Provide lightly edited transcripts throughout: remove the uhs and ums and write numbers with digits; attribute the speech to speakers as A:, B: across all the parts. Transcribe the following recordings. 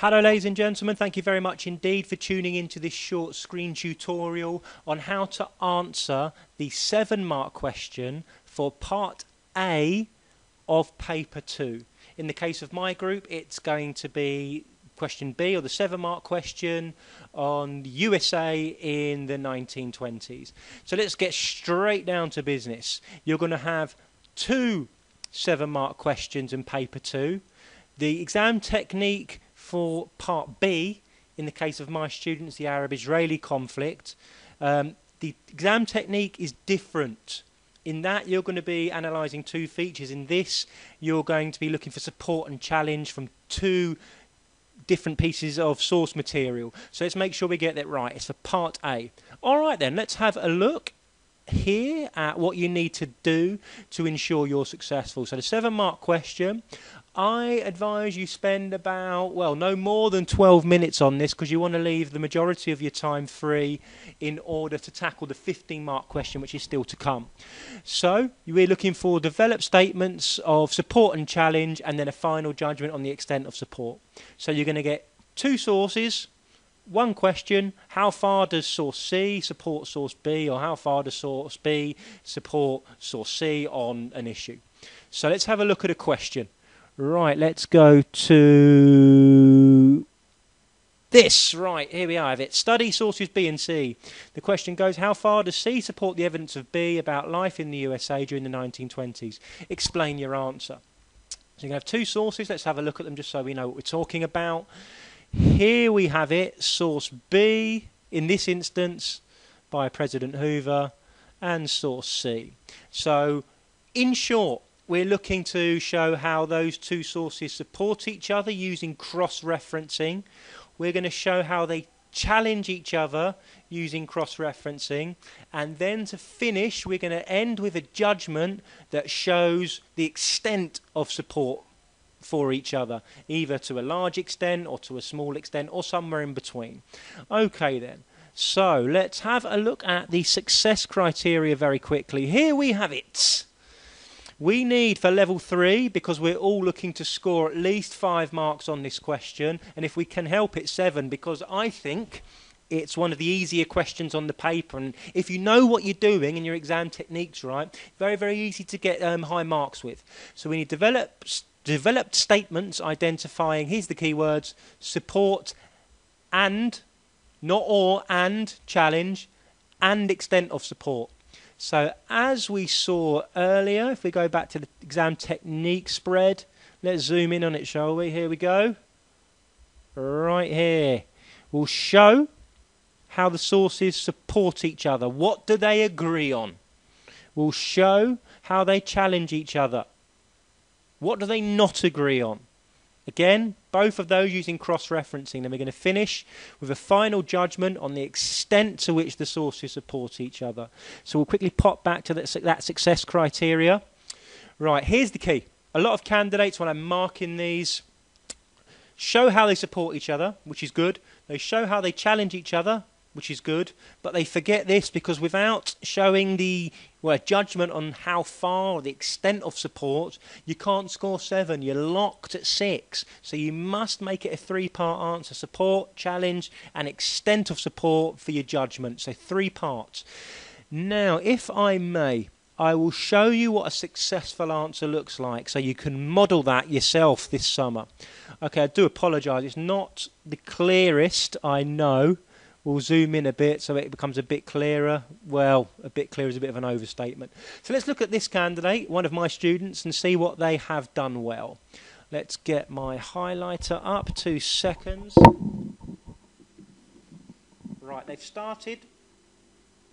A: Hello ladies and gentlemen, thank you very much indeed for tuning into this short screen tutorial on how to answer the 7-mark question for part A of paper 2. In the case of my group, it's going to be question B, or the 7-mark question on the USA in the 1920s. So let's get straight down to business. You're going to have 2 7-mark questions in paper 2. The exam technique for part B, in the case of my students, the Arab-Israeli conflict, the exam technique is different. In that, you're going to be analysing 2 features. In this, you're going to be looking for support and challenge from 2 different pieces of source material. So let's make sure we get that right. It's for part A. All right then, let's have a look here at what you need to do to ensure you're successful. So the 7-mark question, I advise you spend about, well, no more than 12 minutes on this, because you want to leave the majority of your time free in order to tackle the 15-mark question, which is still to come. So we're looking for developed statements of support and challenge, and then a final judgment on the extent of support. So you're going to get 2 sources, 1 question: how far does source C support source B, or how far does source B support source C on an issue? So let's have a look at a question. Right, let's go to this. Right, here we have it. Study sources B and C. The question goes, how far does C support the evidence of B about life in the USA during the 1920s? Explain your answer. So you're going to have 2 sources. Let's have a look at them just so we know what we're talking about. Here we have it, source B, in this instance, by President Hoover, and source C. So, in short, we're looking to show how those 2 sources support each other using cross-referencing. We're going to show how they challenge each other using cross-referencing. And then to finish, we're going to end with a judgment that shows the extent of support for each other, either to a large extent or to a small extent or somewhere in between. Okay then, so let's have a look at the success criteria very quickly. Here we have it. We need for level 3, because we're all looking to score at least 5 marks on this question, and if we can help it 7, because I think it's one of the easier questions on the paper, and if you know what you're doing and your exam technique's right, very, very easy to get high marks with. So we need developed statements identifying, here's the keywords, support and, not or, and challenge, and extent of support. So as we saw earlier, if we go back to the exam technique spread, let's zoom in on it, shall we? Here we go. Right here. We'll show how the sources support each other. What do they agree on? We'll show how they challenge each other. What do they not agree on? Again, both of those using cross-referencing. Then we're going to finish with a final judgment on the extent to which the sources support each other. So we'll quickly pop back to that success criteria. Right, here's the key. A lot of candidates, when I'm marking these, show how they support each other, which is good. They show how they challenge each other, which is good, but they forget this, because without showing the judgment on how far or the extent of support, you can't score 7. You're locked at 6. So you must make it a 3-part answer: support, challenge, and extent of support for your judgment. So 3 parts. Now, if I may, I will show you what a successful answer looks like, so you can model that yourself this summer. Okay, I do apologise. It's not the clearest, I know. We'll zoom in a bit so it becomes a bit clearer. Well, a bit clearer is a bit of an overstatement. So let's look at this candidate, one of my students, and see what they have done well. Let's get my highlighter up, 2 seconds. Right, they've started,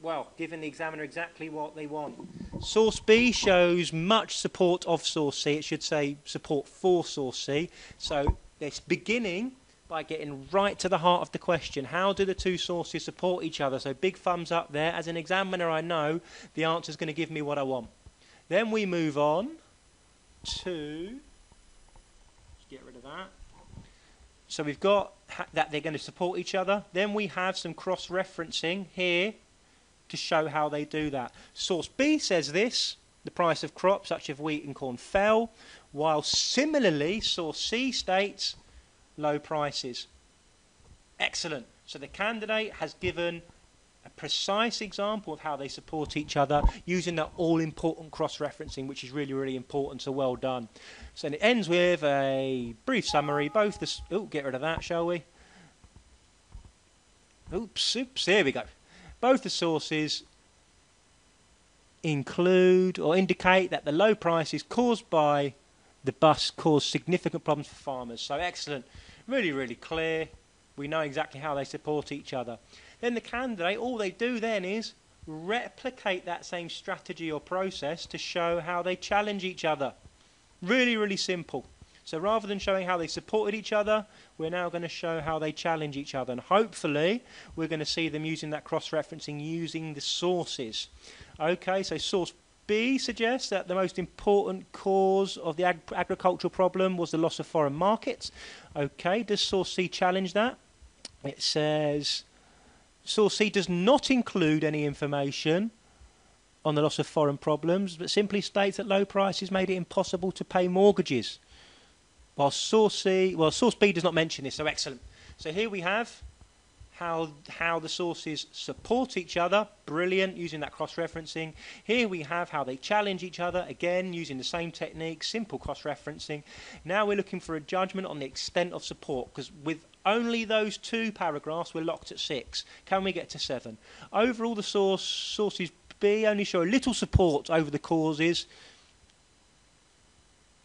A: well, giving the examiner exactly what they want. Source B shows much support of source C. It should say support for source C. So it's beginning by getting right to the heart of the question. How do the 2 sources support each other? So big thumbs up there. As an examiner, I know the answer is going to give me what I want. Then we move on to, let's get rid of that. So we've got that they're going to support each other. Then we have some cross-referencing here to show how they do that. Source B says this: the price of crops such as wheat and corn fell, while similarly source C states low prices. Excellent. So the candidate has given a precise example of how they support each other using that all-important cross-referencing, which is really, really important, so well done. So it ends with a brief summary. Get rid of that, shall we? Oops, here we go. Both the sources include or indicate that the low prices caused by the bust caused significant problems for farmers. So excellent. Really, really clear. We know exactly how they support each other. Then the candidate, all they do then is replicate that same strategy or process to show how they challenge each other. Really, really simple. So rather than showing how they supported each other, we're now going to show how they challenge each other. And hopefully, we're going to see them using that cross-referencing using the sources. Okay, so source B suggests that the most important cause of the agricultural problem was the loss of foreign markets. Okay, does source C challenge that? It says source C does not include any information on the loss of foreign problems, but simply states that low prices made it impossible to pay mortgages. While source B does not mention this, so excellent. So here we have how the sources support each other, brilliant, using that cross-referencing. Here we have how they challenge each other, again, using the same technique, simple cross-referencing. Now we're looking for a judgment on the extent of support, because with only those two paragraphs, we're locked at 6. Can we get to 7? Overall, the sources B only show a little support over the causes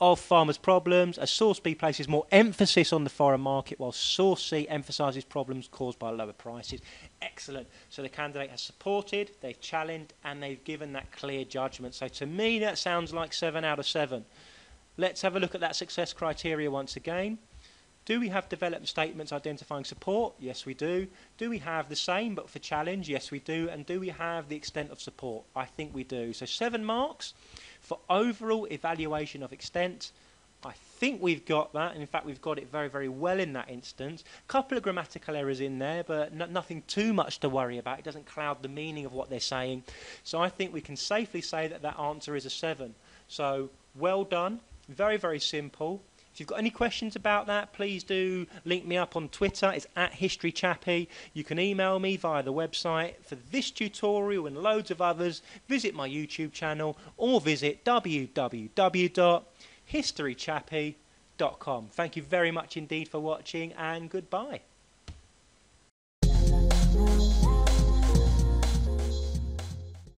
A: of farmers' problems, as source B places more emphasis on the foreign market, while source C emphasises problems caused by lower prices. Excellent. So the candidate has supported, they've challenged, and they've given that clear judgment. So to me, that sounds like 7 out of 7. Let's have a look at that success criteria once again. Do we have developed statements identifying support? Yes, we do. Do we have the same but for challenge? Yes, we do. And do we have the extent of support? I think we do. So 7 marks. For overall evaluation of extent, I think we've got that, and in fact we've got it very, very well in that instance. A couple of grammatical errors in there, but nothing too much to worry about. It doesn't cloud the meaning of what they're saying. So I think we can safely say that that answer is a 7. So well done, very, very simple. If you've got any questions about that, please do link me up on Twitter. It's @HistoryChappy. You can email me via the website. For this tutorial and loads of others, visit my YouTube channel or visit www.historychappy.com. Thank you very much indeed for watching, and goodbye.